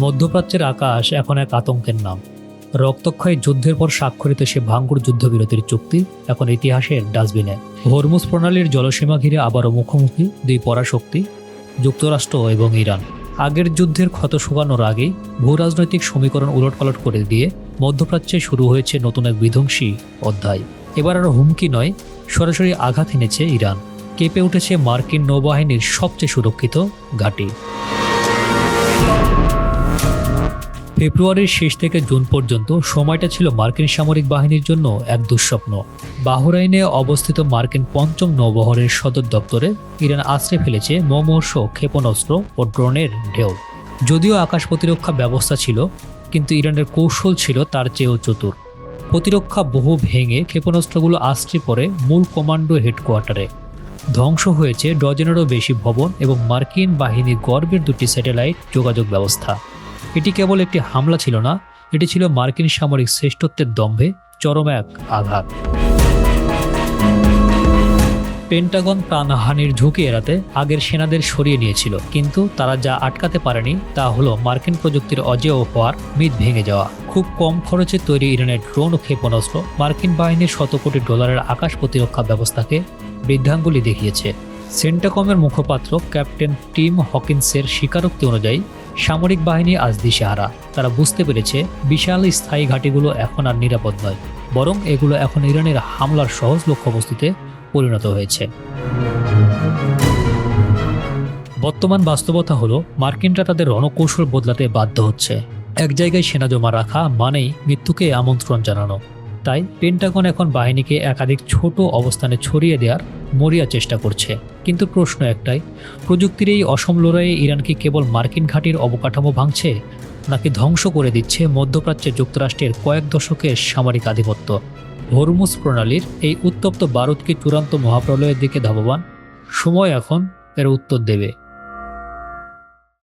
মধ্যপ্রাচ্যের আকাশ এখন এক আতঙ্কের নাম। রক্তক্ষয়ী যুদ্ধের পর স্বাক্ষরিত সে ভাঙ্গুর যুদ্ধবিরতির চুক্তি এখন ইতিহাসের ডাস্টবিনে। হরমুজ প্রণালীর জলসীমা ঘিরে আবারও মুখোমুখি দুই পরাশক্তি, যুক্তরাষ্ট্র এবং ইরান। আগের যুদ্ধের ক্ষত শুকানোর আগেই ভূরাজনৈতিক সমীকরণ উলটপালট করে দিয়ে মধ্যপ্রাচ্যে শুরু হয়েছে নতুন এক বিধ্বংসী অধ্যায়। এবার আর হুমকি নয়, সরাসরি আঘাত এনেছে ইরান। কেঁপে উঠেছে মার্কিন নৌবাহিনীর সবচেয়ে সুরক্ষিত ঘাঁটি। ফেব্রুয়ারির শেষ থেকে জুন পর্যন্ত সময়টা ছিল মার্কিন সামরিক বাহিনীর জন্য এক দুঃস্বপ্ন। বাহরাইনে অবস্থিত মার্কিন পঞ্চম নৌবহরের সদর দপ্তরে ইরান আশ্রয় ফেলেছে মুমূর্ষ ক্ষেপণাস্ত্র ও ড্রোনের ঢেউ। যদিও আকাশ প্রতিরক্ষা ব্যবস্থা ছিল, কিন্তু ইরানের কৌশল ছিল তার চেয়েও চতুর। প্রতিরক্ষা বহু ভেঙে ক্ষেপণাস্ত্রগুলো আশ্রয় পড়ে মূল কমান্ডো হেডকোয়ার্টারে। ধ্বংস হয়েছে ডজনেরও বেশি ভবন এবং মার্কিন বাহিনীর গর্বের দুটি স্যাটেলাইট যোগাযোগ ব্যবস্থা। এটি কেবল একটি হামলা ছিল না, এটি ছিল মার্কিন সামরিক শ্রেষ্ঠত্বের দম্ভে চরম এক আঘাত। পেন্টাগন প্রাণহানির ঝুঁকি এড়াতে আগের সেনাদের সরিয়ে নিয়েছিল, কিন্তু তারা যা আটকাতে পারেনি তা হলো মার্কিন প্রযুক্তির অজেয় হওয়ার মিথ ভেঙে যাওয়া। খুব কম খরচে তৈরি ইরানের ড্রোন ও ক্ষেপণাস্ত্র মার্কিন বাহিনীর শত কোটি ডলারের আকাশ প্রতিরক্ষা ব্যবস্থাকে বৃদ্ধাঙ্গুলি দেখিয়েছে। সেন্টাকমের মুখপাত্র ক্যাপ্টেন টিম হকিন্সের স্বীকারোক্তি অনুযায়ী সামরিক বাহিনী আজ দিশেহারা। তারা বুঝতে পেরেছে বিশাল স্থায়ী ঘাঁটিগুলো এখন আর নিরাপদ নয়, বরং এগুলো এখন ইরানের হামলার সহজ লক্ষ্যবস্তুতে পরিণত হয়েছে। বর্তমান বাস্তবতা হলো মার্কিনরা তাদের রণকৌশল বদলাতে বাধ্য হচ্ছে। এক জায়গায় সেনা জমা রাখা মানেই মৃত্যুকে আমন্ত্রণ জানানো। তাই পেন্টাগন এখন বাহিনীকে একাধিক ছোট অবস্থানে ছড়িয়ে দেওয়ার মরিয়া চেষ্টা করছে। কিন্তু প্রশ্ন একটাই, প্রযুক্তির এই অসম লড়াইয়ে ইরান কি কেবল মার্কিন ঘাঁটির অবকাঠামো ভাঙছে, নাকি ধ্বংস করে দিচ্ছে মধ্যপ্রাচ্যে যুক্তরাষ্ট্রের কয়েক দশকের সামরিক আধিপত্য? হরমুজ প্রণালীর এই উত্তপ্ত বারুদ কি চূড়ান্ত মহাপ্রলয়ের দিকে ধাবমান? সময় এখন এর উত্তর দেবে।